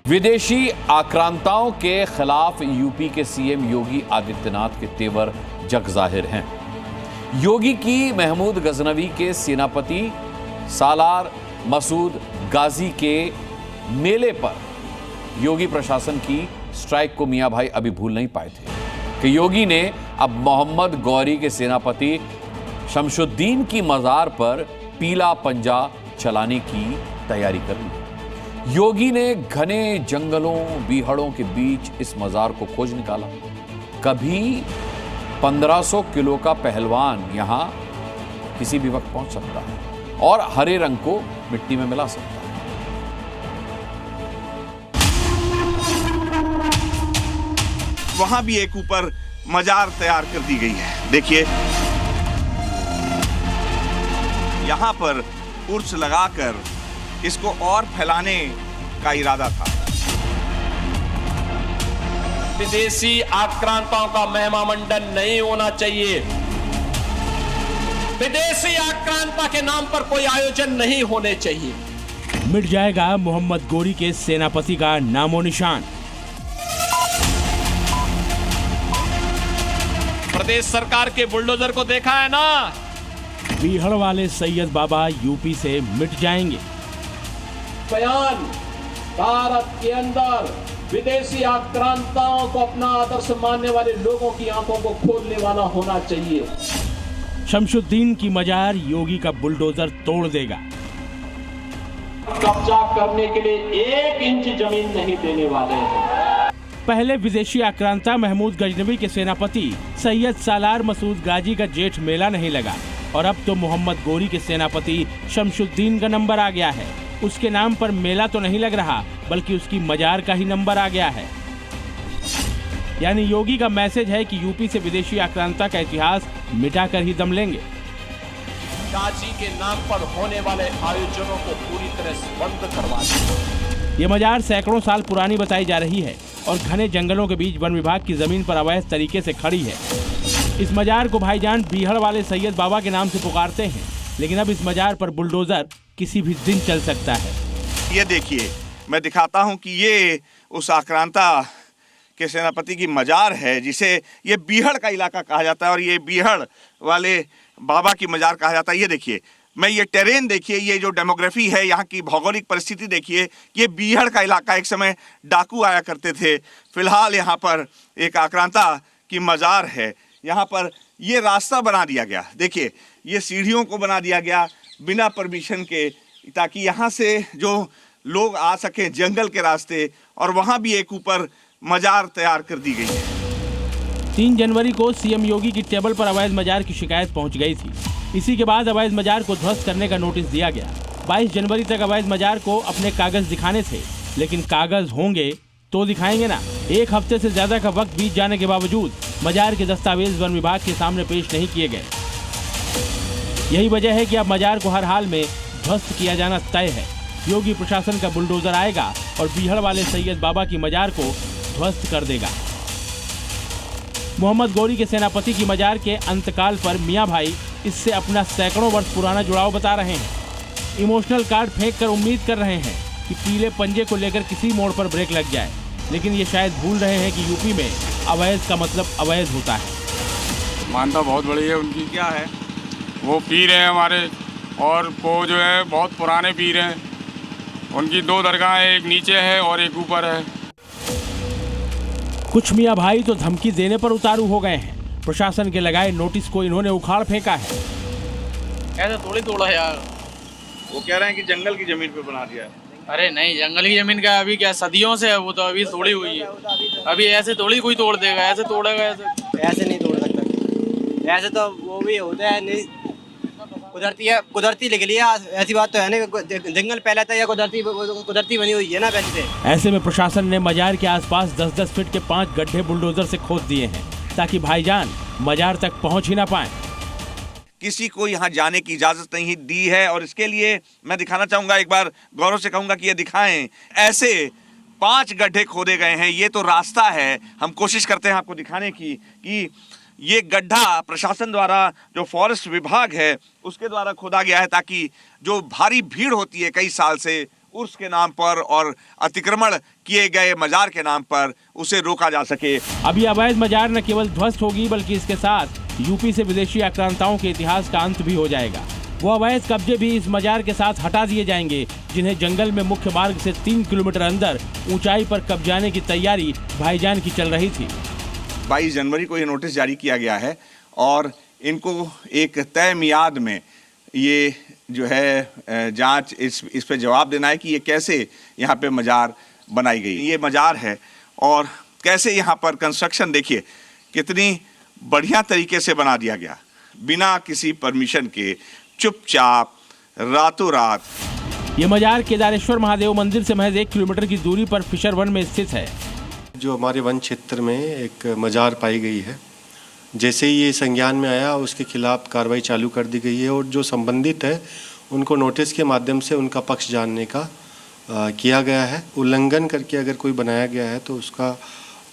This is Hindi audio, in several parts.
विदेशी आक्रांताओं के खिलाफ यूपी के सीएम योगी आदित्यनाथ के तेवर जग जाहिर हैं। योगी की महमूद गजनवी के सेनापति सालार मसूद गाजी के मेले पर योगी प्रशासन की स्ट्राइक को मियां भाई अभी भूल नहीं पाए थे कि योगी ने अब मोहम्मद गौरी के सेनापति शमशुद्दीन की मजार पर पीला पंजा चलाने की तैयारी कर ली। योगी ने घने जंगलों बीहड़ों के बीच इस मजार को खोज निकाला। कभी 1500 किलो का पहलवान यहां किसी भी वक्त पहुंच सकता है और हरे रंग को मिट्टी में मिला सकता है। वहां भी एक ऊपर मजार तैयार कर दी गई है। देखिए यहां पर उर्स लगाकर इसको और फैलाने का इरादा था। विदेशी आक्रांताओं का महिमा मंडन नहीं होना चाहिए। विदेशी आक्रांता के नाम पर कोई आयोजन नहीं होने चाहिए। मिट जाएगा मोहम्मद गौरी के सेनापति का नामो निशान। प्रदेश सरकार के बुलडोजर को देखा है ना। बीहड़ वाले सैयद बाबा यूपी से मिट जाएंगे। बयान भारत के अंदर विदेशी आक्रांताओं को अपना आदर्श मानने वाले लोगों की आंखों को खोलने वाला होना चाहिए। शमशुद्दीन की मजार योगी का बुलडोजर तोड़ देगा। कब्जा करने के लिए 1 इंच जमीन नहीं देने वाले हैं। पहले विदेशी आक्रांता महमूद गजनवी के सेनापति सैयद सालार मसूद गाजी का जेठ मेला नहीं लगा और अब तो मोहम्मद गौरी के सेनापति शमशुद्दीन का नंबर आ गया है। उसके नाम पर मेला तो नहीं लग रहा बल्कि उसकी मजार का ही नंबर आ गया है। यानी योगी का मैसेज है कि यूपी से विदेशी आक्रांता का इतिहास मिटा कर ही दम लेंगे। गाजी के नाम पर होने वाले आयोजनों को पूरी तरह से बंद करवा दें। ये मजार सैकड़ों साल पुरानी बताई जा रही है और घने जंगलों के बीच वन विभाग की जमीन पर अवैध तरीके से खड़ी है। इस मजार को भाईजान बीहड़ वाले सैयद बाबा के नाम से पुकारते हैं, लेकिन अब इस मजार पर बुलडोजर किसी भी दिन चल सकता है। ये देखिए मैं दिखाता हूं कि ये उस आक्रांता के सेनापति की मजार है जिसे ये बीहड़ का इलाका कहा जाता है और ये बीहड़ वाले बाबा की मजार कहा जाता है। ये देखिए मैं ये टेरेन देखिए, ये जो डेमोग्राफी है यहाँ की भौगोलिक परिस्थिति देखिए। ये बीहड़ का इलाका, एक समय डाकू आया करते थे। फिलहाल यहाँ पर एक आक्रांता की मजार है। यहाँ पर ये रास्ता बना दिया गया, देखिए ये सीढ़ियों को बना दिया गया बिना परमिशन के, ताकि यहाँ से जो लोग आ सकें जंगल के रास्ते। और वहाँ भी एक ऊपर मजार तैयार कर दी गई है। 3 जनवरी को सीएम योगी की टेबल पर अवैध मजार की शिकायत पहुंच गई थी। इसी के बाद अवैध मजार को ध्वस्त करने का नोटिस दिया गया। 22 जनवरी तक अवैध मजार को अपने कागज दिखाने थे, लेकिन कागज होंगे तो दिखाएंगे ना। 1 हफ्ते से ज्यादा का वक्त बीत जाने के बावजूद मजार के दस्तावेज वन विभाग के सामने पेश नहीं किए गए। यही वजह है कि अब मजार को हर हाल में ध्वस्त किया जाना तय है। योगी प्रशासन का बुलडोजर आएगा और बीहड़ वाले सैयद बाबा की मजार को ध्वस्त कर देगा। मोहम्मद गौरी के सेनापति की मजार के अंतकाल पर मियां भाई इससे अपना सैकड़ों वर्ष पुराना जुड़ाव बता रहे हैं। इमोशनल कार्ड फेंक कर उम्मीद कर रहे हैं कि पीले पंजे को लेकर किसी मोड़ पर ब्रेक लग जाए, लेकिन ये शायद भूल रहे हैं कि यूपी में अवैध का मतलब अवैध होता है। मानता बहुत बड़ी है उनकी। क्या है वो पीर है हमारे, और वो जो है बहुत पुराने पीर हैं। उनकी 2 दरगाहें, एक नीचे है और एक ऊपर है। कुछ मियां भाई तो धमकी देने पर उतारू हो गए हैं। प्रशासन के लगाए नोटिस को इन्होंने उखाड़ फेंका है। ऐसा थोड़ी तोड़ा है यार। वो कह रहे हैं कि जंगल की जमीन पे बना दिया है। अरे नहीं, जंगल की जमीन का अभी क्या सदियों से है, वो तो अभी तोड़ी हुई है। अभी ऐसे थोड़ी कोई तोड़ देगा, ऐसे तोड़ेगा ऐसे नहीं तोड़ सकता। ऐसे तो वो भी होता है, नहीं कुदरती लिख लिया। ऐसी बात तो है ना, जंगल पहले था या कुदरती बनी हुई है ना पहले से। ऐसे में प्रशासन ने मजार के आसपास 10-10 फीट के 5 गड्ढे बुलडोजर से खोद दिए हैं ताकि भाईजान मजार तक पहुंच ही ना पाए। किसी को यहाँ जाने की इजाजत नहीं दी है और इसके लिए मैं दिखाना चाहूंगा, एक बार गौरव से कहूंगा कि ये दिखाएं। ऐसे 5 गड्ढे खोदे गए हैं। ये तो रास्ता है, हम कोशिश करते हैं आपको दिखाने की कि ये गड्ढा प्रशासन द्वारा, जो फॉरेस्ट विभाग है उसके द्वारा खोदा गया है ताकि जो भारी भीड़ होती है कई साल से, उर्स के नाम पर और अतिक्रमण किए गए मजार के नाम पर उसे रोका जा सके। अब ये अवैध मजार न केवल ध्वस्त होगी बल्कि इसके साथ यूपी से विदेशी आक्रांताओं के इतिहास का अंत भी हो जाएगा। वो अवैध कब्जे भी इस मजार के साथ हटा दिए जाएंगे जिन्हें जंगल में मुख्य मार्ग से 3 किलोमीटर अंदर ऊंचाई पर कब्जाने की तैयारी भाईजान की चल रही थी। 22 जनवरी को ये नोटिस जारी किया गया है और इनको एक तय मियाद में ये जो है जांच इस पे जवाब देना है कि ये कैसे यहाँ पे मजार बनाई गई। ये मजार है और कैसे यहाँ पर कंस्ट्रक्शन देखिए कितनी बढ़िया तरीके से बना दिया गया, बिना किसी परमिशन के, चुपचाप, रातों रात। ये मजार केदारेश्वर महादेव मंदिर से महज 1 किलोमीटर की दूरी पर फिशर वन में स्थित है। जो हमारे वन क्षेत्र में एक मजार पाई गई है, जैसे ही ये संज्ञान में आया उसके खिलाफ कार्रवाई चालू कर दी गई है और जो संबंधित है उनको नोटिस के माध्यम से उनका पक्ष जानने का किया गया है। उल्लंघन करके अगर कोई बनाया गया है तो उसका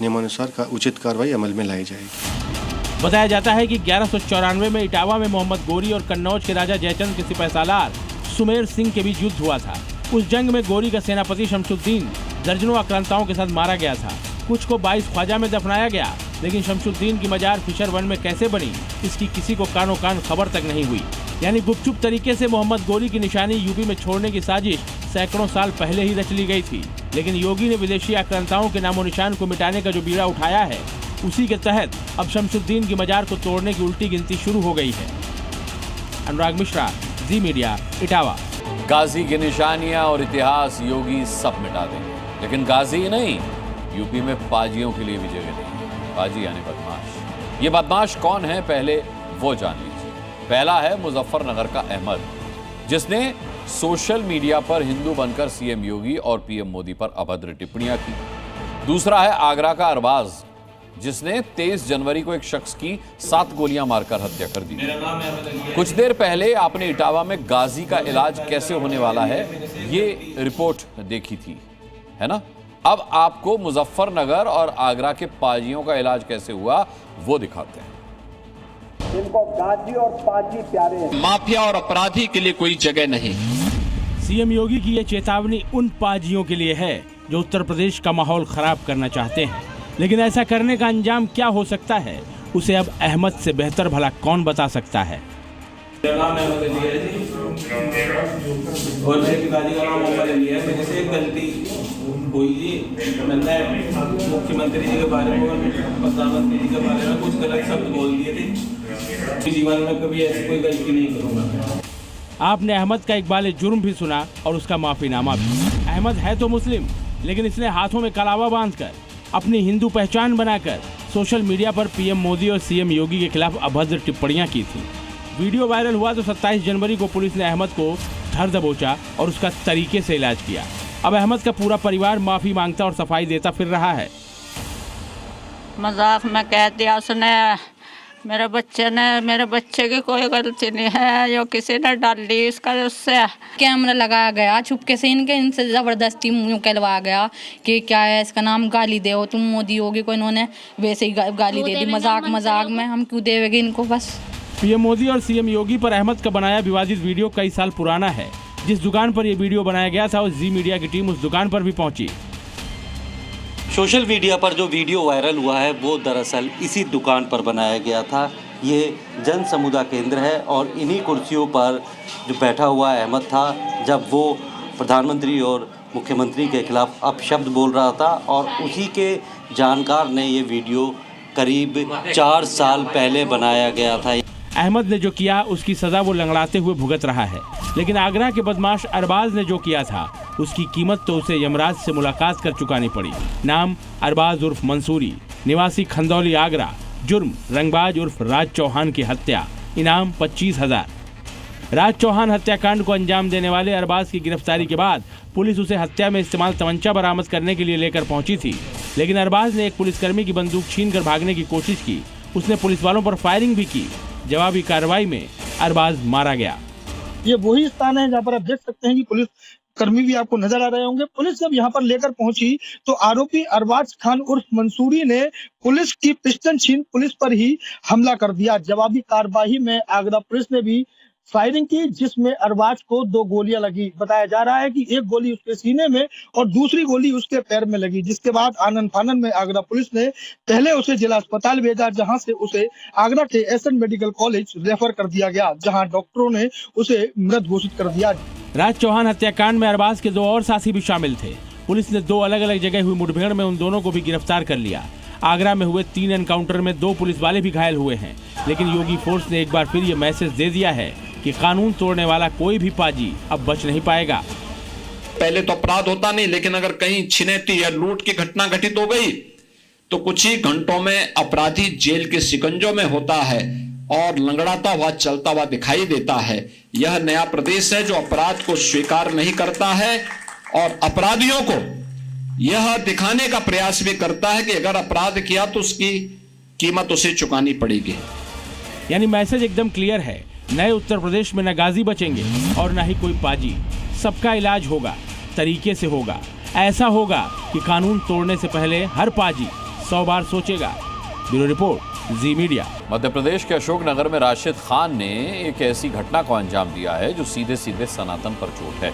नियमानुसार उचित कार्रवाई अमल में लाई जाएगी। बताया जाता है कि 1194 में इटावा में मोहम्मद गोरी और कन्नौज के राजा जयचंद के सिपाही सालार सुमेर सिंह के बीच युद्ध हुआ था। उस जंग में गोरी का सेनापति शमशुद्दीन दर्जनों आक्रांताओं के साथ मारा गया था। कुछ को 22 ख्वाजा में दफनाया गया, लेकिन शमशुद्दीन की मजार फिशर वन में कैसे बनी इसकी किसी को कानो कान खबर तक नहीं हुई। यानी गुपचुप तरीके से मोहम्मद गोरी की निशानी यूपी में छोड़ने की साजिश सैकड़ों साल पहले ही रच ली गई थी। लेकिन योगी ने विदेशी आक्रांताओं के नामो निशान को मिटाने का जो बीड़ा उठाया है, उसी के तहत अब शमशुद्दीन की मजार को तोड़ने की उल्टी गिनती शुरू हो गई है। अनुराग मिश्रा, जी मीडिया, इटावा। गाजी की निशानियां और इतिहास योगी सब मिटा देंगे, लेकिन गाजी नहीं, यूपी में पाजियों के लिए भी जगह नहीं। पाजी यानी बदमाश। ये बदमाश कौन है पहले वो जान लीजिए। पहला है मुजफ्फरनगर का अहमद, जिसने सोशल मीडिया पर हिंदू बनकर सीएम योगी और पीएम मोदी पर अभद्र टिप्पणियां की। दूसरा है आगरा का अरबाज, जिसने 23 जनवरी को एक शख्स की 7 गोलियां मारकर हत्या कर दी। कुछ देर पहले आपने इटावा में गाजी का इलाज कैसे होने वाला है ये रिपोर्ट देखी थी, है ना। अब आपको मुजफ्फरनगर और आगरा के पाजियों का इलाज कैसे हुआ वो दिखाते हैं। इनको गाजी और पाजी प्यारे हैं। माफिया और अपराधी के लिए कोई जगह नहीं। सीएम योगी की ये चेतावनी उन पाजियों के लिए है जो उत्तर प्रदेश का माहौल खराब करना चाहते हैं, लेकिन ऐसा करने का अंजाम क्या हो सकता है उसे अब अहमद से बेहतर भला कौन बता सकता है। मेरा नाम अहमद अली है जी और मेरे पिताजी का नाम मोहम्मद अली है। मेरे से एक गलती हुई जी, मैंने मुख्यमंत्री जी के बारे में, प्रधानमंत्री जी के बारे में कुछ गलत शब्द बोल दिए थे। जीवन में कभी ऐसी कोई गलती नहीं करूँगा। आपने अहमद का इकबाल जुर्म भी सुना और उसका माफीनामा भी। अहमद है तो मुस्लिम, लेकिन इसने हाथों में कलावा बांधकर अपनी हिंदू पहचान बनाकर सोशल मीडिया पर पीएम मोदी और सीएम योगी के खिलाफ अभद्र टिप्पणियां की थी। वीडियो वायरल हुआ तो 27 जनवरी को पुलिस ने अहमद को धर दबोचा और उसका तरीके से इलाज किया। अब अहमद का पूरा परिवार माफी मांगता और सफाई देता फिर रहा है। मजाक में कह दिया उसने, मेरे बच्चे की कोई गलती नहीं है, जो किसी ने डाल ली इसका। उससे कैमरा लगाया गया, छुपके से इनसे जबरदस्ती मुंह कहलवाया गया कि क्या है इसका नाम, गाली दे तुम मोदी योगी को। इन्होंने वैसे ही गाली दे दी मजाक में, हम क्यों देंगे इनको। बस पीएम मोदी और सीएम योगी पर अहमद का बनाया विवादित वीडियो कई साल पुराना है। जिस दुकान पर यह वीडियो बनाया गया था उस जी मीडिया की टीम उस दुकान पर भी पहुंची। सोशल मीडिया पर जो वीडियो वायरल हुआ है वो दरअसल इसी दुकान पर बनाया गया था। ये जन समुदाय केंद्र है और इन्हीं कुर्सियों पर जो बैठा हुआ अहमद था जब वो प्रधानमंत्री और मुख्यमंत्री के खिलाफ अपशब्द बोल रहा था, और उसी के जानकार ने ये वीडियो करीब 4 साल पहले बनाया गया था। अहमद ने जो किया उसकी सजा वो लंगड़ाते हुए भुगत रहा है, लेकिन आगरा के बदमाश अरबाज ने जो किया था उसकी कीमत तो उसे यमराज से मुलाकात कर चुकानी पड़ी। नाम अरबाज उर्फ मंसूरी, निवासी खंदौली आगरा। जुर्म रंगबाज उर्फ राज चौहान की हत्या। इनाम 25,000। राज चौहान हत्याकांड को अंजाम देने वाले अरबाज की गिरफ्तारी के बाद पुलिस उसे हत्या में इस्तेमाल तमंचा बरामद करने के लिए लेकर पहुंची थी, लेकिन अरबाज ने एक पुलिसकर्मी की बंदूक छीनकर भागने की कोशिश की। उसने पुलिस वालों पर फायरिंग भी की। जवाबी कार्रवाई में अरबाज मारा गया। ये वही स्थान है जहाँ पर आप देख सकते हैं कि पुलिस कर्मी भी आपको नजर आ रहे होंगे। पुलिस जब यहाँ पर लेकर पहुंची तो आरोपी अरबाज खान उर्फ मंसूरी ने पुलिस की पिस्टन छीन पुलिस पर ही हमला कर दिया। जवाबी कार्रवाई में आगरा पुलिस ने भी फायरिंग की, जिसमें अरबाज को 2 गोलियां लगी। बताया जा रहा है कि एक गोली उसके सीने में और दूसरी गोली उसके पैर में लगी, जिसके बाद आनन फानन में आगरा पुलिस ने पहले उसे जिला अस्पताल भेजा, जहां से उसे आगरा के एसएन मेडिकल कॉलेज रेफर कर दिया गया, जहां डॉक्टरों ने उसे मृत घोषित कर दिया। राज चौहान हत्याकांड में अरबाज के 2 और साथी भी शामिल थे। पुलिस ने 2 अलग अलग जगह हुई मुठभेड़ में उन दोनों को भी गिरफ्तार कर लिया। आगरा में हुए 3 एनकाउंटर में 2 पुलिस वाले भी घायल हुए हैं, लेकिन योगी फोर्स ने एक बार फिर ये मैसेज दे दिया है कि कानून तोड़ने वाला कोई भी पाजी अब बच नहीं पाएगा। पहले तो अपराध होता नहीं, लेकिन अगर कहीं छिनैती या लूट की घटना घटित हो गई तो कुछ ही घंटों में अपराधी जेल के शिकंजों में होता है और लंगड़ाता हुआ चलता हुआ दिखाई देता है। यह नया प्रदेश है जो अपराध को स्वीकार नहीं करता है और अपराधियों को यह दिखाने का प्रयास भी करता है कि अगर अपराध किया तो उसकी कीमत उसे चुकानी पड़ेगी। यानी मैसेज एकदम क्लियर है, नए उत्तर प्रदेश में न गाजी बचेंगे और न ही कोई पाजी। सबका इलाज होगा, तरीके से होगा, ऐसा होगा कि कानून तोड़ने से पहले हर पाजी 100 बार सोचेगा। ब्यूरो रिपोर्ट, जी मीडिया। मध्य प्रदेश के अशोकनगर में राशिद खान ने एक ऐसी घटना को अंजाम दिया है जो सीधे सीधे सनातन पर चोट है।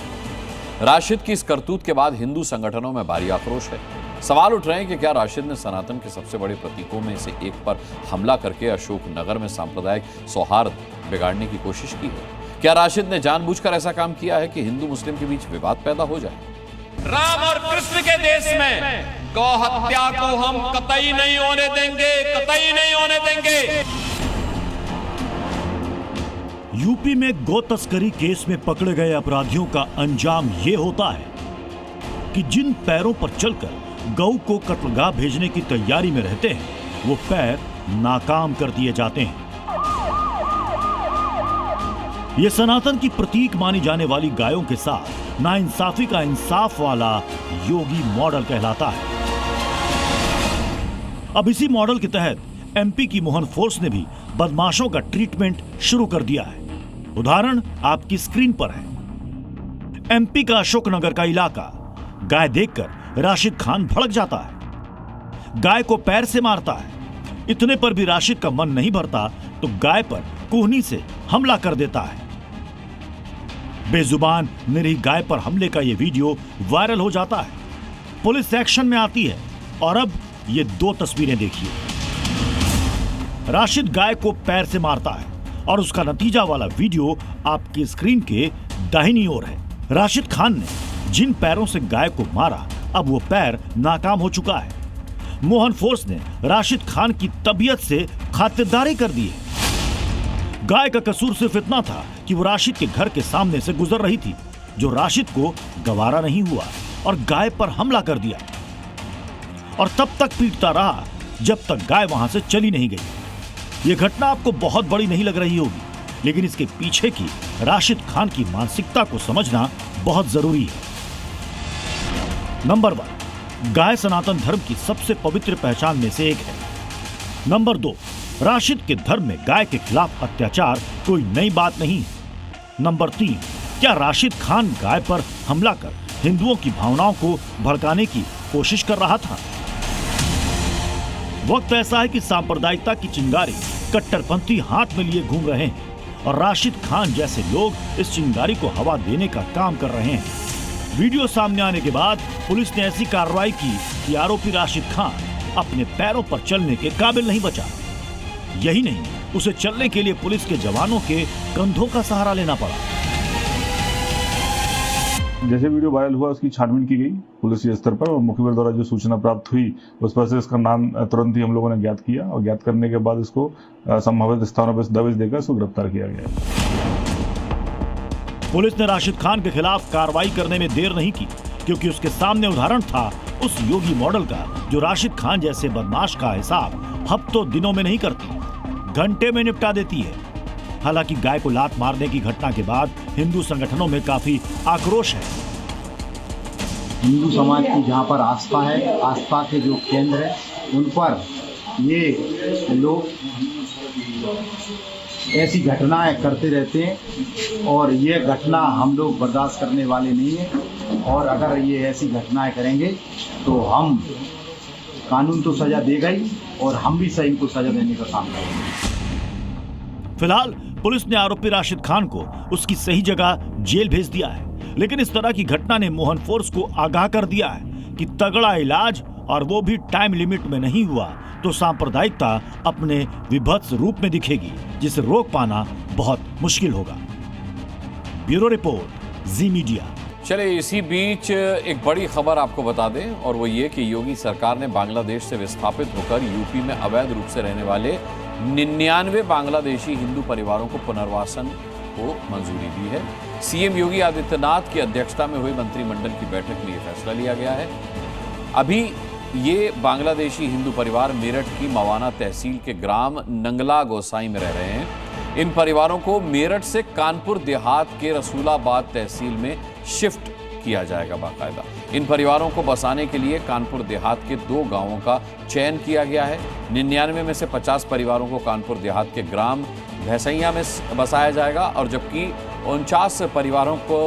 राशिद की इस करतूत के बाद हिंदू संगठनों में भारी आक्रोश है। सवाल उठ रहे हैं कि क्या राशिद ने सनातन के सबसे बड़े प्रतीकों में से एक पर हमला करके अशोकनगर में सांप्रदायिक सौहार्द बिगाड़ने की कोशिश की है? क्या राशिद ने जानबूझकर ऐसा काम किया है कि हिंदू मुस्लिम के बीच विवाद पैदा हो जाए? राम और कृष्ण के देश में गौ हत्या को हम कतई नहीं होने देंगे, कतई नहीं होने देंगे। यूपी में गौ तस्करी केस में पकड़े गए अपराधियों का अंजाम ये होता है कि जिन पैरों पर चलकर गौ को कत्लगाह भेजने की तैयारी में रहते हैं, वो पैर नाकाम कर दिए जाते हैं। ये सनातन की प्रतीक मानी जाने वाली गायों के साथ नाइंसाफी का इंसाफ वाला योगी मॉडल कहलाता है। अब इसी मॉडल के तहत एमपी की मोहन फोर्स ने भी बदमाशों का ट्रीटमेंट शुरू कर दिया है। उदाहरण आपकी स्क्रीन पर है। एमपी का अशोकनगर का इलाका। गाय देखकर राशिद खान भड़क जाता है, गाय को पैर से मारता है। इतने पर भी राशिद का मन नहीं भरता तो गाय पर कोहनी से हमला कर देता है। बेजुबान निरीह गाय पर हमले का यह वीडियो वायरल हो जाता है। पुलिस एक्शन में आती है और अब ये 2 तस्वीरें देखिए। राशिद गाय को पैर से मारता है और उसका नतीजा वाला वीडियो आपकी स्क्रीन के दाहिनी ओर है। राशिद खान ने जिन पैरों से गाय को मारा, अब वो पैर नाकाम हो चुका है। मोहन फोर्स ने राशिद खान की तबीयत से खातिरदारी कर दी है। गाय का कसूर सिर्फ इतना था कि वो राशिद के घर के सामने से गुजर रही थी, जो राशिद को गवारा नहीं हुआ और गाय पर हमला कर दिया और तब तक पीटता रहा जब तक गाय वहां से चली नहीं गई। ये घटना आपको बहुत बड़ी नहीं लग रही होगी, लेकिन इसके पीछे की राशिद खान की मानसिकता को समझना बहुत जरूरी है। नंबर 1, गाय सनातन धर्म की सबसे पवित्र पहचान में से एक है। नंबर 2, राशिद के धर्म में गाय के खिलाफ अत्याचार कोई नई बात नहीं है। नंबर 3, क्या राशिद खान गाय पर हमला कर हिंदुओं की भावनाओं को भड़काने की कोशिश कर रहा था? वक्त ऐसा है कि सांप्रदायिकता की चिंगारी कट्टरपंथी हाथ में लिए घूम रहे हैं और राशिद खान जैसे लोग इस चिंगारी को हवा देने का काम कर रहे हैं। वीडियो सामने आने के बाद पुलिस ने ऐसी कार्रवाई की कि आरोपी राशिद खान अपने पैरों पर चलने के काबिल नहीं बचा। यही नहीं, उसे चलने के लिए पुलिस के जवानों के कंधों का सहारा लेना पड़ा। जैसे वीडियो वायरल हुआ उसकी छानबीन की गई पुलिस स्तर पर और मुखबिर द्वारा जो सूचना प्राप्त हुई उस पर से इसका नाम तुरंत ही हम लोगों ने ज्ञात किया और ज्ञात करने के बाद इसको संभावित स्थानों पर दबिश देकर इसको गिरफ्तार किया गया। पुलिस ने राशिद खान के खिलाफ कार्रवाई करने में देर नहीं की, क्योंकि उसके सामने उदाहरण था उस योगी मॉडल का जो राशिद खान जैसे बदमाश का हिसाब हफ्तों दिनों में नहीं करती, घंटे में निपटा देती है। हालांकि गाय को लात मारने की घटना के बाद हिंदू संगठनों में काफी आक्रोश है। हिंदू समाज की जहाँ पर आस्था है, आस्था के जो केंद्र है, उन पर ये लोग ऐसी घटनाएं करते रहते हैं और ये घटना हम लोग बर्दाश्त करने वाले नहीं हैं। और अगर ये ऐसी घटनाएं करेंगे तो हम कानून तो सजा देगा ही और हम भी सही इनको सजा देने का काम करेंगे। फिलहाल पुलिस ने आरोपी राशिद खान को उसकी सही जगह जेल भेज दिया है। लेकिन इस तरह की घटना ने मोहन फोर्स को आगाह कर दिया है कि तगड़ा इलाज और वो भी टाइम लिमिट में नहीं हुआ तो सांप्रदायिकता अपने विभत्स रूप में दिखेगी, जिसे रोक पाना बहुत मुश्किल होगा। ब्यूरो रिपोर्ट, जी मीडिया। चलिए, इसी बीच एक बड़ी खबर आपको बता दें, और वो ये कि योगी सरकार ने बांग्लादेश से विस्थापित होकर यूपी में अवैध रूप से रहने वाले 99 बांग्लादेशी हिंदू परिवारों को पुनर्वासन को मंजूरी दी है। सीएम योगी आदित्यनाथ की अध्यक्षता में हुई मंत्रिमंडल की बैठक में यह फैसला लिया गया है। अभी ये बांग्लादेशी हिंदू परिवार मेरठ की मवाना तहसील के ग्राम नंगला गोसाई में रह रहे हैं। इन परिवारों को मेरठ से कानपुर देहात के रसूलाबाद तहसील में शिफ्ट किया जाएगा बाकायदा। इन परिवारों को बसाने के लिए कानपुर देहात के 2 गांवों का चयन किया गया है। 99 में से 50 परिवारों को कानपुर देहात के ग्राम भैसैया में बसाया जाएगा और जबकि 49 परिवारों को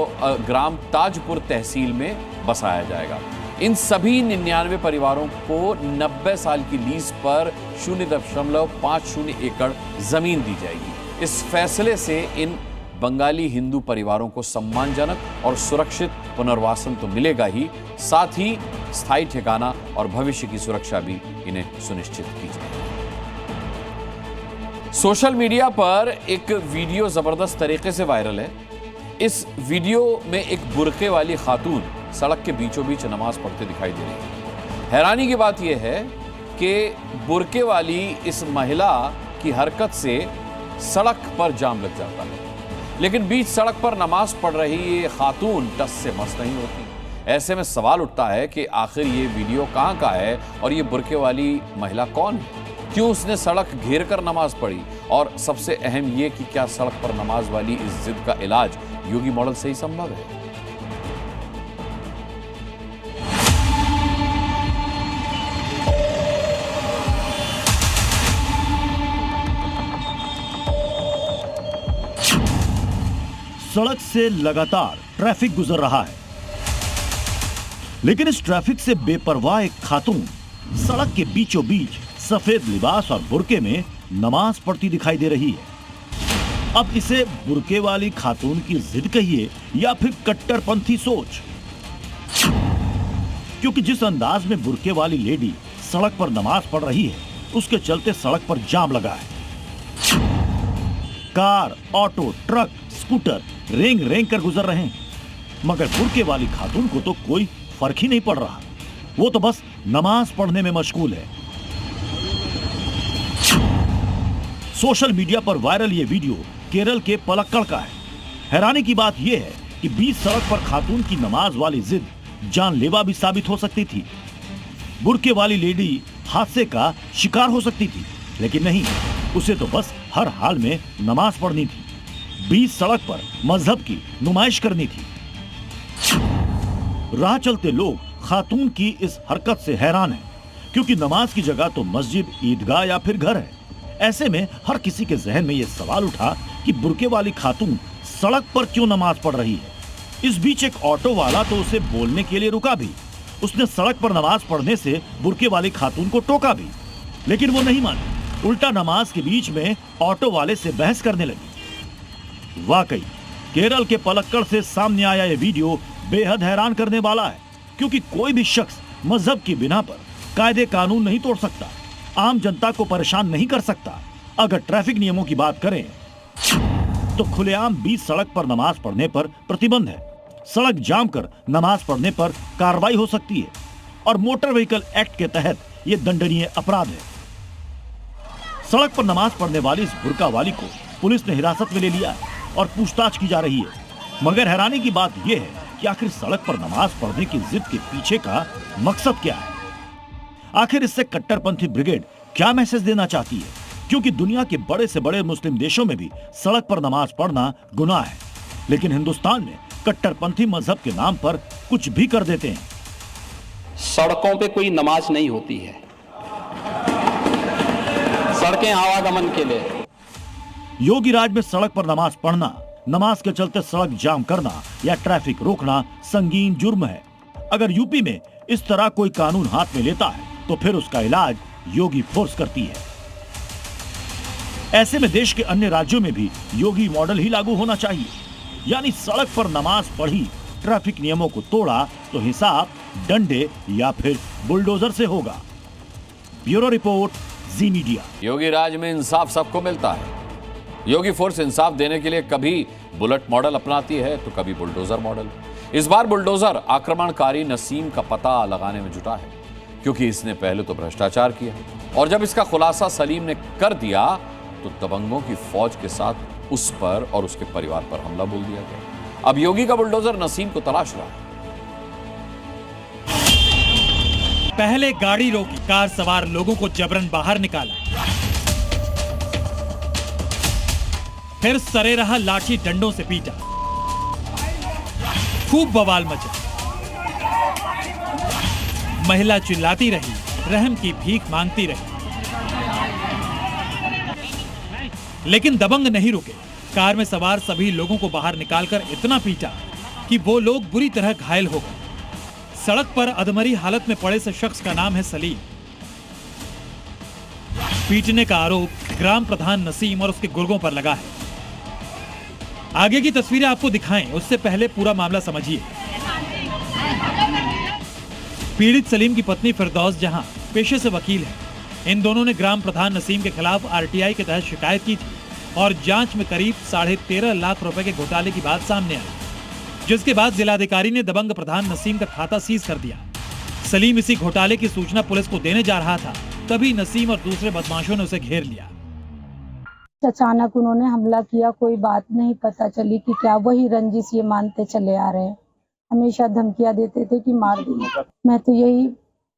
ग्राम ताजपुर तहसील में बसाया जाएगा। इन सभी 99 परिवारों को 90 साल की लीज पर 0.50 एकड़ जमीन दी जाएगी। इस फैसले से इन बंगाली हिंदू परिवारों को सम्मानजनक और सुरक्षित पुनर्वासन तो मिलेगा ही, साथ ही स्थायी ठिकाना और भविष्य की सुरक्षा भी इन्हें सुनिश्चित की जाएगी। सोशल मीडिया पर एक वीडियो जबरदस्त तरीके से वायरल है। इस वीडियो में एक बुर्के वाली खातून सड़क के बीचों बीच नमाज पढ़ते दिखाई दे रही है। हैरानी की बात यह है कि बुर्के वाली इस महिला की हरकत से सड़क पर जाम लग जाता है, लेकिन बीच सड़क पर नमाज पढ़ रही ये खातून टस से मस नहीं होती। ऐसे में सवाल उठता है कि आखिर ये वीडियो कहाँ का है और ये बुर्के वाली महिला कौन है? क्यों उसने सड़क घेर कर नमाज पढ़ी? और सबसे अहम ये कि क्या सड़क पर नमाज वाली इस जिद का इलाज योगी मॉडल से ही संभव है? सड़क से लगातार ट्रैफिक गुजर रहा है, लेकिन इस ट्रैफिक से बेपरवाह एक खातून सड़क के बीचों बीच सफेद लिबास और बुर्के में नमाज पढ़ती दिखाई दे रही है। अब इसे बुर्के वाली खातून की जिद कहिए या फिर कट्टरपंथी सोच, क्योंकि जिस अंदाज में बुर्के वाली लेडी सड़क पर नमाज पढ़ रही है उसके चलते सड़क पर जाम लगा है। कार, ऑटो, ट्रक, स्कूटर रेंग रेंग कर गुजर रहे हैं, मगर बुर्के वाली खातून को तो कोई फर्क ही नहीं पड़ रहा। वो तो बस नमाज पढ़ने में मशगूल है। सोशल मीडिया पर वायरल ये वीडियो केरल के पलक्कड़ का है। हैरानी की बात यह है कि बीच सड़क पर खातून की नमाज वाली जिद जानलेवा भी साबित हो सकती थी। बुर्के वाली लेडी हादसे का शिकार हो सकती थी, लेकिन नहीं, उसे तो बस हर हाल में नमाज पढ़नी थी, बीच सड़क पर मजहब की नुमाइश करनी थी। राह चलते लोग खातून की इस हरकत से हैरान हैं, क्योंकि नमाज की जगह तो मस्जिद, ईदगाह या फिर घर है। ऐसे में हर किसी के जहन में यह सवाल उठा कि बुर्के वाली खातून सड़क पर क्यों नमाज पढ़ रही है। इस बीच एक ऑटो वाला तो उसे बोलने के लिए रुका भी। उसने सड़क पर नमाज पढ़ने से बुर्के वाली खातून को टोका भी, लेकिन वो नहीं मानी। उल्टा नमाज के बीच में ऑटो वाले से बहस करने लगी। वाकई केरल के पलक्कड़ से सामने आया यह वीडियो बेहद हैरान करने वाला है, क्योंकि कोई भी शख्स मजहब की बिना पर कायदे कानून नहीं तोड़ सकता, आम जनता को परेशान नहीं कर सकता। अगर ट्रैफिक नियमों की बात करें तो खुलेआम बीच सड़क पर नमाज पढ़ने पर प्रतिबंध है। सड़क जाम कर नमाज पढ़ने पर कार्रवाई हो सकती है और मोटर व्हीकल एक्ट के तहत यह दंडनीय अपराध है। सड़क पर नमाज पढ़ने वाली इस बुर्का वाली को पुलिस ने हिरासत में ले लिया है और पूछताछ की जा रही है। मगर हैरानी की बात यह है कि आखिर सड़क पर नमाज पढ़ने की जिद के पीछे का मकसद क्या है? आखिर इससे कट्टरपंथी ब्रिगेड क्या मैसेज देना चाहती है? क्योंकि दुनिया के बड़े से बड़े मुस्लिम देशों में भी सड़क पर नमाज पढ़ना गुनाह है, लेकिन हिंदुस्तान में कट्टरपंथी मजहब के नाम पर कुछ भी कर देते हैं। सड़कों पे कोई नमाज नहीं होती है, सड़कें आवागमन के लिए। योगी राज में सड़क पर नमाज पढ़ना, नमाज के चलते सड़क जाम करना या ट्रैफिक रोकना संगीन जुर्म है। अगर यूपी में इस तरह कोई कानून हाथ में लेता है तो फिर उसका इलाज योगी फोर्स करती है। ऐसे में देश के अन्य राज्यों में भी योगी मॉडल ही लागू होना चाहिए, यानी सड़क पर नमाज पढ़ी, ट्रैफिक नियमों को तोड़ा तो हिसाब डंडे या फिर बुलडोजर से होगा। ब्यूरो रिपोर्ट, जी मीडिया। योगी राज में इंसाफ सबको मिलता है। योगी फोर्स इंसाफ देने के लिए कभी बुलेट मॉडल अपनाती है तो कभी बुलडोजर मॉडल। इस बार बुलडोजर आक्रमणकारी नसीम का पता लगाने में जुटा है, क्योंकि इसने पहले तो भ्रष्टाचार किया और जब इसका खुलासा सलीम ने कर दिया तो दबंगों की फौज के साथ उस पर और उसके परिवार पर हमला बोल दिया गया। अब योगी का बुलडोजर नसीम को तलाश रहा है। पहले गाड़ी रोकी, कार सवार लोगों को जबरन बाहर निकाला, फिर सरेराह लाठी डंडों से पीटा, खूब बवाल मचा। महिला चिल्लाती रही, रहम की भीख मांगती रही, लेकिन दबंग नहीं रुके। कार में सवार सभी लोगों को बाहर निकालकर इतना पीटा कि वो लोग बुरी तरह घायल हो गए। सड़क पर अधमरी हालत में पड़े से शख्स का नाम है सलीम। पीटने का आरोप ग्राम प्रधान नसीम और उसके गुर्गों पर लगा है। आगे की तस्वीरें आपको दिखाएं, उससे पहले पूरा मामला समझिए। पीड़ित सलीम की पत्नी फिरदौस जहां पेशे से वकील है, इन दोनों ने ग्राम प्रधान नसीम के खिलाफ आरटीआई के तहत शिकायत की थी और जांच में करीब 13.5 लाख रुपए के घोटाले की बात सामने आई, जिसके बाद जिलाधिकारी ने दबंग प्रधान नसीम का खाता सीज कर दिया। सलीम इसी घोटाले की सूचना पुलिस को देने जा रहा था, तभी नसीम और दूसरे बदमाशों ने उसे घेर लिया। अचानक उन्होंने हमला किया, कोई बात नहीं पता चली कि क्या वही रंजिश ये मानते चले आ रहे हैं। हमेशा धमकियां देते थे कि मार देंगे। मैं तो यही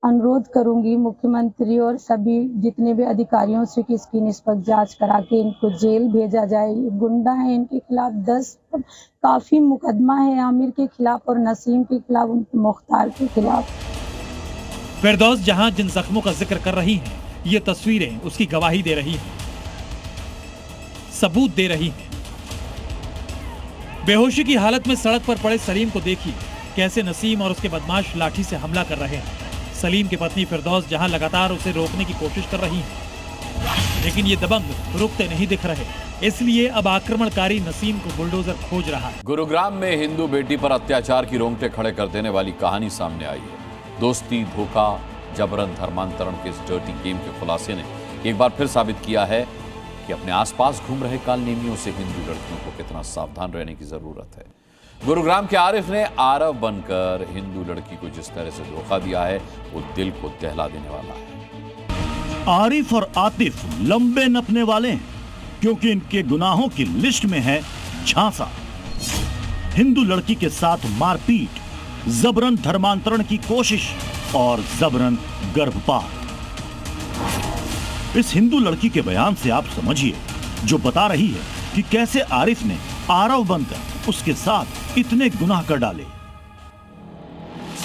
अनुरोध करूंगी मुख्यमंत्री और सभी जितने भी अधिकारियों से कि इसकी निष्पक्ष जांच करा के इनको जेल भेजा जाए। ये गुंडा है, इनके खिलाफ 10 काफी मुकदमा है, आमिर के खिलाफ और नसीम के खिलाफ, मुख्तार के खिलाफ। फिरदौस जहां जिन जख्मों का जिक्र कर रही हैं, ये तस्वीरें उसकी गवाही दे रही हैं, सबूत दे रही हैं। बेहोशी की हालत में सड़क पर पड़े सलीम को देखिए कैसे नसीम और उसके बदमाश लाठी से हमला कर रहे हैं। सलीम की पत्नी फिरदौस जहां लगातार उसे रोकने की कोशिश कर रही है, लेकिन ये दबंग रुकते नहीं दिख रहे। इसलिए अब आक्रमणकारी नसीम को बुलडोजर खोज रहा है। गुरुग्राम में हिंदू बेटी पर अत्याचार की रोंगटे खड़े कर देने वाली कहानी सामने आई है। दोस्ती, धोखा, जबरन धर्मांतरण के इस डर्टी गेम के खुलासे ने एक बार फिर साबित किया है कि अपने आसपास घूम रहे कालनेमियों से हिंदू लड़कियों को कितना सावधान रहने की जरूरत है। गुरुग्राम के आरिफ ने आरव बनकर हिंदू लड़की को जिस तरह से धोखा दिया है, वो दिल को दहला देने वाला है। आरिफ और आतिफ लंबे नपने वाले हैं, क्योंकि इनके गुनाहों की लिस्ट में है झांसा, हिंदू लड़की के साथ मारपीट, जबरन धर्मांतरण की कोशिश और जबरन गर्भपात। इस हिंदू लड़की के बयान से आप समझिए, जो बता रही है कि कैसे आरिफ ने आरव बनकर उसके साथ इतने गुनाह कर डाले।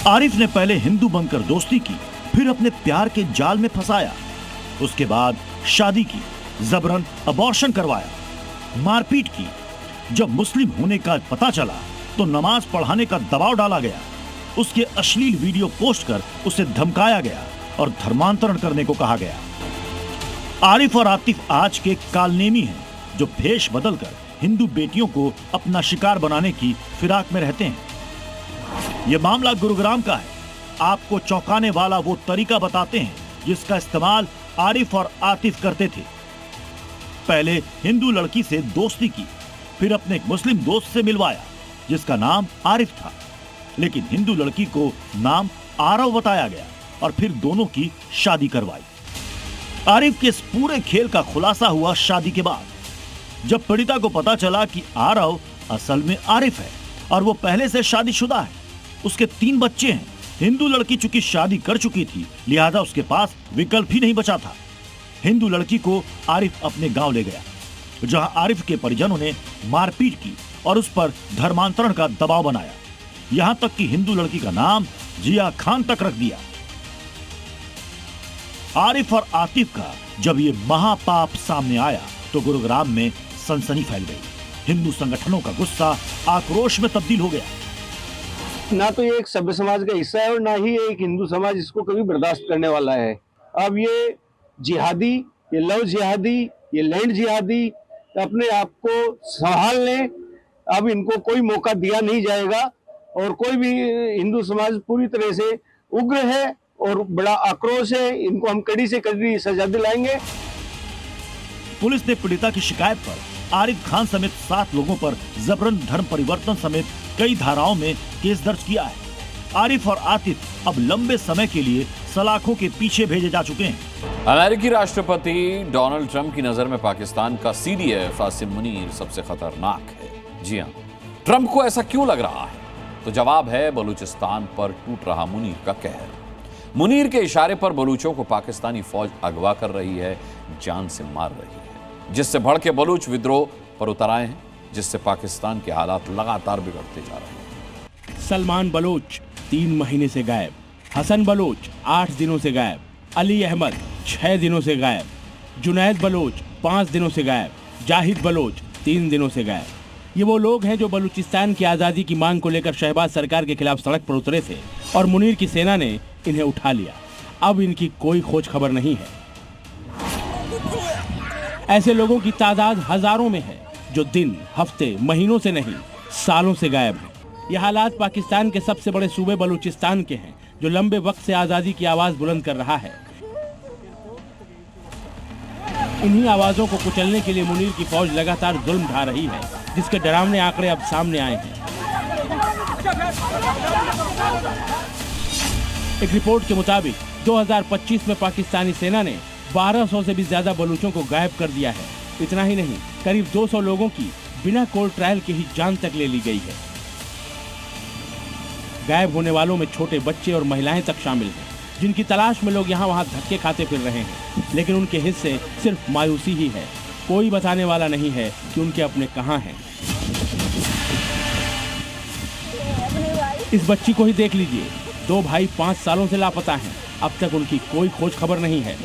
आरिफ ने पहले हिंदू बनकर दोस्ती की, फिर अपने प्यार के जाल में फंसाया, उसके बाद शादी की, जबरन अबॉर्शन करवाया, मारपीट की। जब मुस्लिम होने का पता चला तो नमाज पढ़ाने का दबाव डाला गया, उसके अश्लील वीडियो पोस्ट कर उसे धमकाया गया और धर्मांतरण करने को कहा गया। आरिफ और आतिफ आज के कालनेमी हैं, जो भेष बदलकर हिंदू बेटियों को अपना शिकार बनाने की फिराक में रहते हैं। यह मामला गुरुग्राम का है। आपको चौंकाने वाला वो तरीका बताते हैं जिसका इस्तेमाल आरिफ और आतिफ करते थे। पहले हिंदू लड़की से दोस्ती की, फिर अपने एक मुस्लिम दोस्त से मिलवाया जिसका नाम आरिफ था, लेकिन हिंदू लड़की को नाम आरव बताया गया और फिर दोनों की शादी करवाई। आरिफ के इस पूरे खेल का खुलासा हुआ शादी के बाद, जब पीड़िता को पता चला कि आरव असल में आरिफ है और वो पहले से शादीशुदा है। उसके 3 बच्चे हैं। हिंदू लड़की चूंकि शादी कर चुकी थी, लिहाजा उसके पास विकल्प ही नहीं बचा था। हिंदू लड़की को आरिफ अपने गांव ले गया, जहां आरिफ के परिजनों ने मारपीट की और उस पर धर्मांतरण का दबाव बनाया, यहां तक कि हिंदू लड़की का नाम जिया खान तक रख दिया। आरिफ और आतिफ का जब ये महापाप सामने आया तो गुरुग्राम में सनसनी फैल गई। हिंदू संगठनों का गुस्सा आक्रोश में तब्दील हो गया। ना तो ये एक सभ्य समाज का हिस्सा है और ना ही एक हिंदू समाज इसको कभी बर्दाश्त करने वाला है। अब ये जिहादी, ये लव जिहादी ये लैंड जिहादी अपने आप को संभाल लें। अब इनको कोई मौका दिया नहीं जाएगा और कोई भी हिंदू समाज पूरी तरह से उग्र है और बड़ा आक्रोश है। इनको हम कड़ी से कड़ी सजा दिलाएंगे। पुलिस ने पीड़िता की शिकायत पर आरिफ खान समेत 7 लोगों पर जबरन धर्म परिवर्तन समेत कई धाराओं में केस दर्ज किया है। आरिफ और आतिफ अब लंबे समय के लिए सलाखों के पीछे भेजे जा चुके हैं। अमेरिकी राष्ट्रपति डोनाल्ड ट्रंप की नजर में पाकिस्तान का CDF आसिम मुनीर सबसे खतरनाक है। जी हाँ, ट्रंप को ऐसा क्यों लग रहा है? तो जवाब है बलूचिस्तान पर टूट रहा मुनीर का कहर। मुनीर के इशारे पर बलूचों को पाकिस्तानी फौज अगवा कर रही है, जान से मार रही है, जिससे भड़के बलूच विद्रोह पर उतर आए हैं, जिससे पाकिस्तान के हालात लगातार बिगड़ते जा रहे हैं। सलमान बलोच 3 महीने से गायब, हसन बलोच 8 दिनों से गायब, अली अहमद 6 दिनों से गायब, जुनैद बलोच 5 दिनों से गायब, जाहिद बलोच 3 दिनों से गायब। ये वो लोग हैं जो बलूचिस्तान की आज़ादी की मांग को लेकर शहबाज सरकार के खिलाफ सड़क पर उतरे थे और मुनीर की सेना ने इन्हें उठा लिया। अब इनकी कोई खोज खबर नहीं है। ऐसे लोगों की तादाद हजारों में है जो दिन, हफ्ते, महीनों से नहीं सालों से गायब हैं। यह हालात पाकिस्तान के सबसे बड़े सूबे बलूचिस्तान के हैं, जो लंबे वक्त से आज़ादी की आवाज़ बुलंद कर रहा है। इन्हीं आवाज़ों को कुचलने के लिए मुनीर की फौज लगातार जुल्म ढा रही है, जिसके डरावने आंकड़े अब सामने आए हैं। एक रिपोर्ट के मुताबिक 2025 में पाकिस्तानी सेना ने 1200 से भी ज्यादा बलूचों को गायब कर दिया है। इतना ही नहीं, करीब 200 लोगों की बिना कोर्ट ट्रायल के ही जान तक ले ली गई है। गायब होने वालों में छोटे बच्चे और महिलाएं तक शामिल हैं, जिनकी तलाश में लोग यहाँ वहाँ धक्के खाते फिर रहे हैं, लेकिन उनके हिस्से सिर्फ मायूसी ही है। कोई बताने वाला नहीं है कि उनके अपने कहाँ हैं। इस बच्ची को ही देख लीजिए, 2 भाई 5 सालों से लापता हैं। अब तक उनकी कोई खोज खबर नहीं है।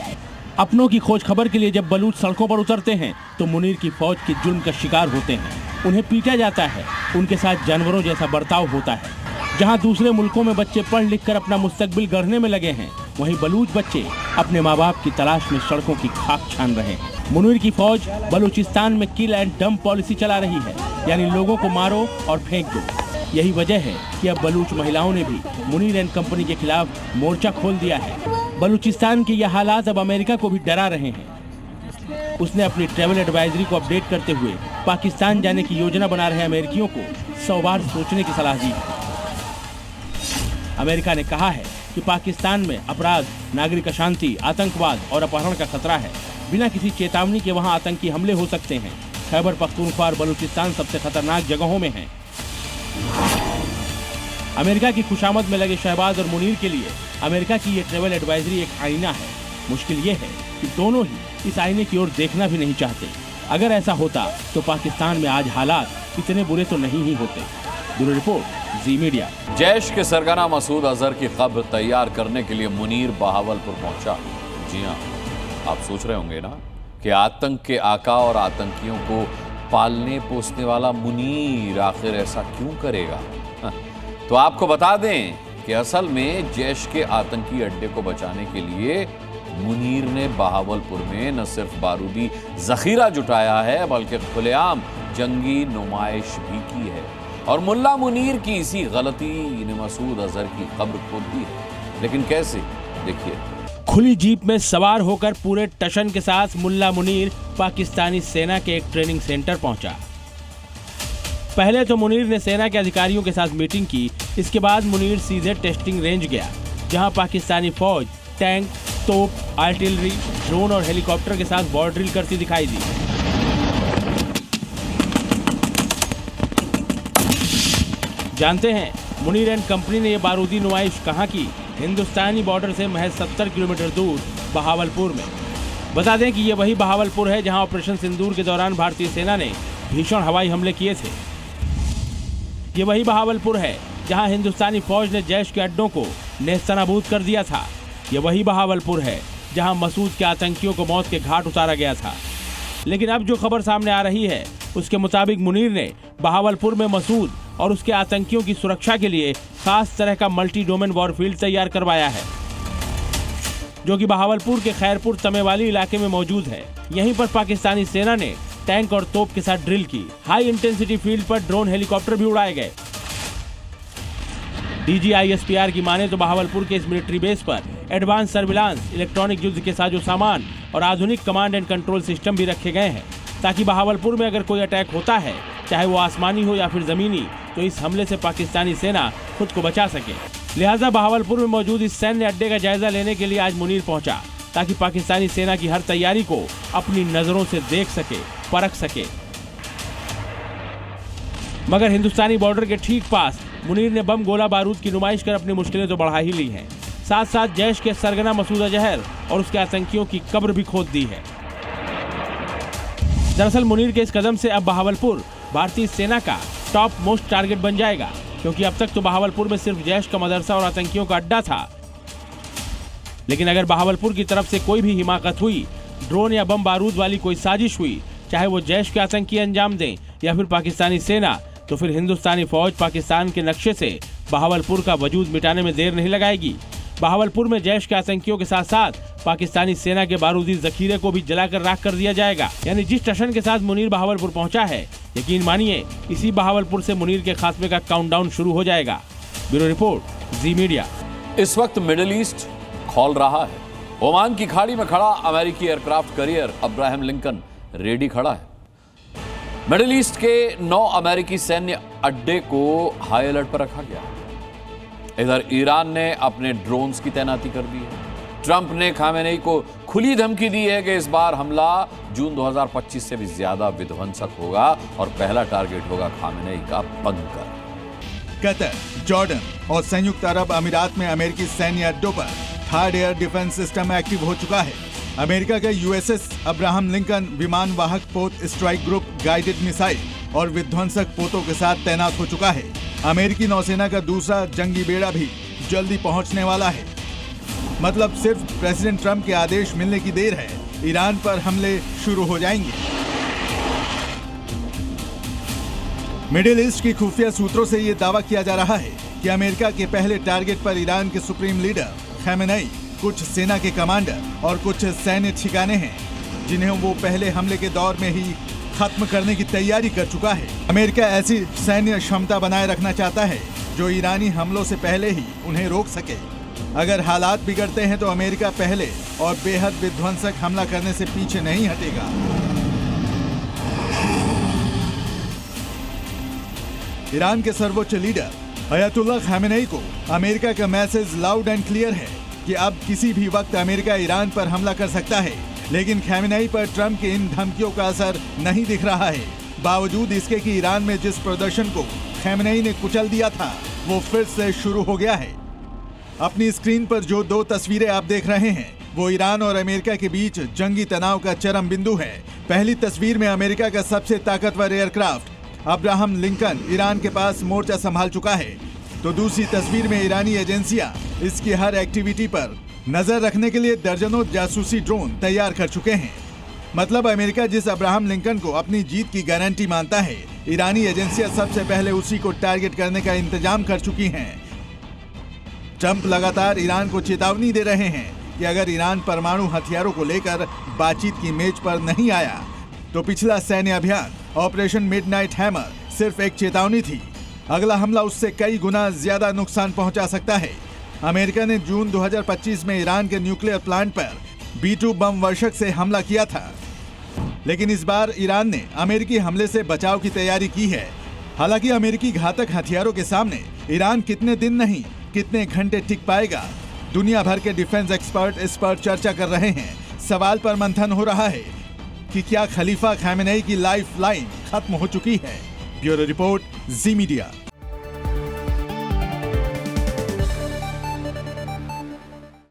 अपनों की खोज खबर के लिए जब बलूच सड़कों पर उतरते हैं तो मुनीर की फौज के जुल्म का शिकार होते हैं। उन्हें पीटा जाता है, उनके साथ जानवरों जैसा बर्ताव होता है। जहां दूसरे मुल्कों में बच्चे पढ़ लिख कर अपना मुस्तकबिल गढ़ने में लगे हैं, वहीं बलूच बच्चे अपने माँ बाप की तलाश में सड़कों की खाक छान रहे हैं। मुनीर की फौज बलूचिस्तान में किल एंड डंप पॉलिसी चला रही है, यानी लोगों को मारो और फेंक दो। यही वजह है कि अब बलूच महिलाओं ने भी मुनीर एंड कंपनी के खिलाफ मोर्चा खोल दिया है। बलूचिस्तान के यह हालात अब अमेरिका को भी डरा रहे हैं। उसने अपनी ट्रैवल एडवाइजरी को अपडेट करते हुए पाकिस्तान जाने की योजना बना रहे अमेरिकियों को 100 बार सोचने की सलाह दी है। अमेरिका ने कहा है कि पाकिस्तान में अपराध, नागरिक अशांति, आतंकवाद और अपहरण का खतरा है। बिना किसी चेतावनी के वहां आतंकी हमले हो सकते हैं। खैबर पख्तूनख्वा और बलूचिस्तान सबसे खतरनाक जगहों में है। अमेरिका की खुशामद में लगे शहबाज और मुनीर के लिए अमेरिका की ये ट्रैवल एडवाइजरी एक आईना है। मुश्किल ये है कि दोनों ही इस आईने की ओर देखना भी नहीं चाहते। अगर ऐसा होता तो पाकिस्तान में आज हालात इतने बुरे तो नहीं ही होते। ब्यूरो रिपोर्ट, जी मीडिया। जैश के सरगना मसूद अजहर की कब्र तैयार करने के लिए मुनीर बहावलपुर पहुंचा। जी हाँ, आप सोच रहे होंगे ना कि आतंक के आका और आतंकियों को पालने पोसने वाला मुनीर आखिर ऐसा क्यों करेगा। तो आपको बता दें कि असल में जैश के आतंकी अड्डे को बचाने के लिए मुनीर ने बहावलपुर में न सिर्फ बारूदी जखीरा जुटाया है, बल्कि खुलेआम जंगी नुमाइश भी की है। और मुल्ला मुनीर की इसी गलती ने मसूद अजहर की कब्र खोद दी है। लेकिन कैसे, देखिए। खुली जीप में सवार होकर पूरे टशन के साथ मुल्ला मुनीर पाकिस्तानी सेना के एक ट्रेनिंग सेंटर पहुंचा। पहले तो मुनीर ने सेना के अधिकारियों के साथ मीटिंग की। इसके बाद मुनीर सीधे टेस्टिंग रेंज गया, जहां पाकिस्तानी फौज टैंक, तोप, आर्टिलरी, ड्रोन और हेलीकॉप्टर के साथ बॉर्डर ड्रिल करती दिखाई दी। जानते हैं मुनीर एंड कंपनी ने यह बारूदी नुमाइश कहां की? हिंदुस्तानी बॉर्डर से महज 70 किलोमीटर दूर बहावलपुर में। बता दें कि यह वही बहावलपुर है जहां ऑपरेशन सिंदूर के दौरान भारतीय सेना ने भीषण हवाई हमले किए थे। ये वही बहावलपुर है जहां हिंदुस्तानी फौज ने जैश के अड्डों को नेस्तनाबूद कर दिया था। ये वही बहावलपुर है जहां मसूद के आतंकियों को मौत के घाट उतारा गया था। लेकिन अब जो खबर सामने आ रही है उसके मुताबिक मुनीर ने बहावलपुर में मसूद और उसके आतंकियों की सुरक्षा के लिए खास तरह का मल्टी डोमेन वॉरफील्ड तैयार करवाया है। जो कि बहावलपुर के खैरपुर तमेवाली इलाके में मौजूद है। यहीं पर पाकिस्तानी सेना ने टैंक और तोप के साथ ड्रिल की। हाई इंटेंसिटी फील्ड पर ड्रोन हेलीकॉप्टर भी उड़ाए गए। DGISPR की माने तो बहावलपुर के इस मिलिट्री बेस पर एडवांस सर्विलांस, इलेक्ट्रॉनिक युद्ध के साजो सामान और आधुनिक कमांड एंड कंट्रोल सिस्टम भी रखे गए हैं, ताकि बहावलपुर में अगर कोई अटैक होता है, चाहे वो आसमानी हो या फिर जमीनी, तो इस हमले से पाकिस्तानी सेना खुद को बचा सके। लिहाजा बहावलपुर में मौजूद इस सैन्य अड्डे का जायजा लेने के लिए आज मुनीर पहुंचा, ताकि पाकिस्तानी सेना की हर तैयारी को अपनी नजरों से देख सके, परख सके। मगर हिंदुस्तानी बॉर्डर के ठीक पास मुनीर ने बम गोला बारूद की नुमाइश कर अपनी मुश्किलें तो बढ़ा ही ली हैं, साथ साथ जैश के सरगना मसूद अजहर और उसके आतंकियों की कब्र भी खोद दी है। दरअसल मुनीर के इस कदम से अब बहावलपुर भारतीय सेना का टॉप मोस्ट टारगेट बन जाएगा, क्योंकि अब तक तो बहावलपुर में सिर्फ जैश का मदरसा और आतंकियों का अड्डा था। लेकिन अगर बहावलपुर की तरफ से कोई भी हिमाकत हुई, ड्रोन या बम बारूद वाली कोई साजिश हुई, चाहे वो जैश के आतंकी अंजाम दें या फिर पाकिस्तानी सेना, तो फिर हिंदुस्तानी फौज पाकिस्तान के नक्शे से बहावलपुर का वजूद मिटाने में देर नहीं लगाएगी। बहावलपुर में जैश के आतंकियों के साथ साथ पाकिस्तानी सेना के बारूदी जखीरे को भी जलाकर राख कर दिया जाएगा। यानी जिस टशन के साथ मुनीर बहावलपुर पहुंचा है, यकीन मानिए इसी बहावलपुर से मुनीर के खात्मे का काउंटडाउन शुरू हो जाएगा। ब्यूरो रिपोर्ट, जी मीडिया। इस वक्त मिडिल ईस्ट खौल रहा है। ओमान की खाड़ी में खड़ा अमेरिकी aircraft carrier Abraham Lincoln ready खड़ा है। मिडिल ईस्ट के 9 अमेरिकी सैन्य अड्डे को हाई अलर्ट पर रखा गया। इधर ईरान ने अपने ड्रोन्स की तैनाती कर दी है। ट्रंप ने खामेनेई को खुली धमकी दी है कि इस बार हमला जून 2025 से भी ज्यादा विध्वंसक होगा और पहला टारगेट होगा खामेनेई का बंकर। कतर, जॉर्डन और संयुक्त अरब अमीरात में अमेरिकी सैन्य अड्डों पर third air defence system active हो चुका है। अमेरिका का USS अब्राहम लिंकन विमान वाहक पोत स्ट्राइक ग्रुप गाइडेड मिसाइल और विध्वंसक पोतों के साथ तैनात हो चुका है। अमेरिकी नौसेना का दूसरा जंगी बेड़ा भी जल्दी पहुंचने वाला है। मतलब सिर्फ प्रेसिडेंट ट्रंप के आदेश मिलने की देर है, ईरान पर हमले शुरू हो जाएंगे। मिडिल ईस्ट की खुफिया सूत्रों से ये दावा किया जा रहा है कि अमेरिका के पहले टारगेट पर ईरान के सुप्रीम लीडर खामेनेई, कुछ सेना के कमांडर और कुछ सैन्य ठिकाने हैं, जिन्हें वो पहले हमले के दौर में ही खत्म करने की तैयारी कर चुका है। अमेरिका ऐसी सैन्य क्षमता बनाए रखना चाहता है जो ईरानी हमलों से पहले ही उन्हें रोक सके। अगर हालात बिगड़ते हैं तो अमेरिका पहले और बेहद विध्वंसक हमला करने से पीछे नहीं हटेगा। ईरान के सर्वोच्च लीडर अयतुल्लाह खामेनेई को अमेरिका का मैसेज लाउड एंड क्लियर है कि अब किसी भी वक्त अमेरिका ईरान पर हमला कर सकता है। लेकिन खामेनेई पर ट्रंप की इन धमकियों का असर नहीं दिख रहा है। बावजूद इसके कि ईरान में जिस प्रदर्शन को खामेनेई ने कुचल दिया था, वो फिर से शुरू हो गया है। अपनी स्क्रीन पर जो 2 तस्वीरें आप देख रहे हैं, वो ईरान और अमेरिका के बीच जंगी तनाव का चरम बिंदु है। पहली तस्वीर में अमेरिका का सबसे ताकतवर एयरक्राफ्ट अब्राहम लिंकन ईरान के पास मोर्चा संभाल चुका है, तो दूसरी तस्वीर में ईरानी एजेंसियां इसकी हर एक्टिविटी पर नजर रखने के लिए दर्जनों जासूसी ड्रोन तैयार कर चुके हैं। मतलब अमेरिका जिस अब्राहम लिंकन को अपनी जीत की गारंटी मानता है, ईरानी एजेंसियां सबसे पहले उसी को टारगेट करने का इंतजाम कर चुकी हैं। ट्रंप लगातार ईरान को चेतावनी दे रहे हैं कि अगर ईरान परमाणु हथियारों को लेकर बातचीत की मेज पर नहीं आया, तो पिछला सैन्य अभियान ऑपरेशन मिडनाइट हैमर सिर्फ एक चेतावनी थी। अगला हमला उससे कई गुना ज्यादा नुकसान पहुंचा सकता है। अमेरिका ने जून 2025 में ईरान के न्यूक्लियर प्लांट पर B-2 बम वर्षक से हमला किया था, लेकिन इस बार ईरान ने अमेरिकी हमले से बचाव की तैयारी की है। हालांकि अमेरिकी घातक हथियारों के सामने ईरान कितने दिन नहीं, कितने घंटे टिक पाएगा, दुनिया भर के डिफेंस एक्सपर्ट इस पर चर्चा कर रहे हैं। सवाल पर मंथन हो रहा है कि क्या खलीफा खामेनेई की लाइफ लाइन खत्म हो चुकी है। ब्यूरो रिपोर्ट, जी मीडिया।